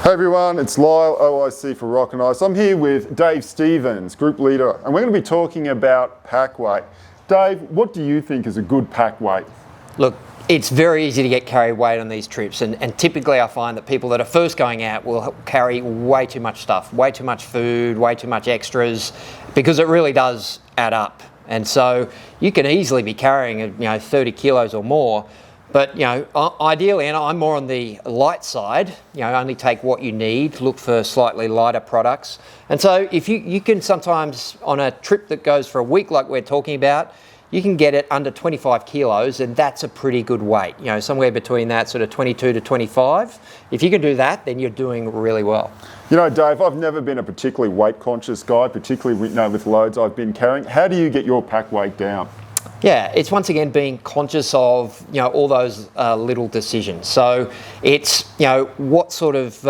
Hey everyone, it's Lyle, OIC for Rock and Ice. I'm here with Dave Stevens, Group Leader, and we're going to be talking about pack weight. Dave, what do you think is a good pack weight? Look, it's very easy to get carried weight on these trips, and typically I find that people that are first going out will carry way too much stuff, way too much food, way too much extras, because it really does add up. And so you can easily be carrying 30 kilos or more. But ideally, and I'm more on the light side, only take what you need, look for slightly lighter products. And so if you can sometimes, on a trip that goes for a week like we're talking about, you can get it under 25 kilos, and that's a pretty good weight. Somewhere between that sort of 22 to 25. If you can do that, then you're doing really well. Dave, I've never been a particularly weight conscious guy, particularly with loads I've been carrying. How do you get your pack weight down? Yeah, it's once again being conscious of all those little decisions. So it's what sort of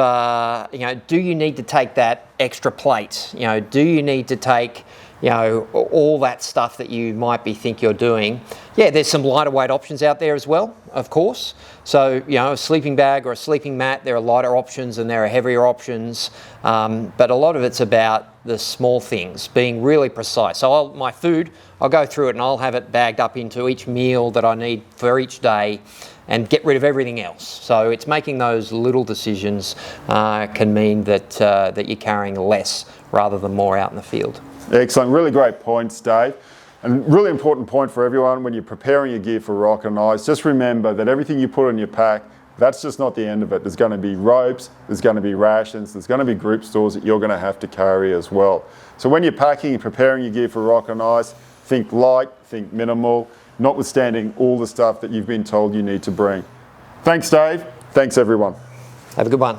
do you need to take that extra plate? Do you need to take all that stuff that you might think you're doing? Yeah, there's some lighter weight options out there as well, of course. So a sleeping bag or a sleeping mat, there are lighter options and there are heavier options. But a lot of it's about the small things, being really precise. So my food, I'll go through it and I'll have it bagged up into each meal that I need for each day and get rid of everything else. So it's making those little decisions can mean that you're carrying less rather than more out in the field. Excellent, really great points, Dave. And really important point for everyone when you're preparing your gear for Rock and Ice, just remember that everything you put in your pack, that's just not the end of it. There's going to be ropes, there's going to be rations, there's going to be group stores that you're going to have to carry as well. So when you're packing and preparing your gear for Rock and Ice, think light, think minimal, notwithstanding all the stuff that you've been told you need to bring. Thanks, Dave. Thanks, everyone. Have a good one.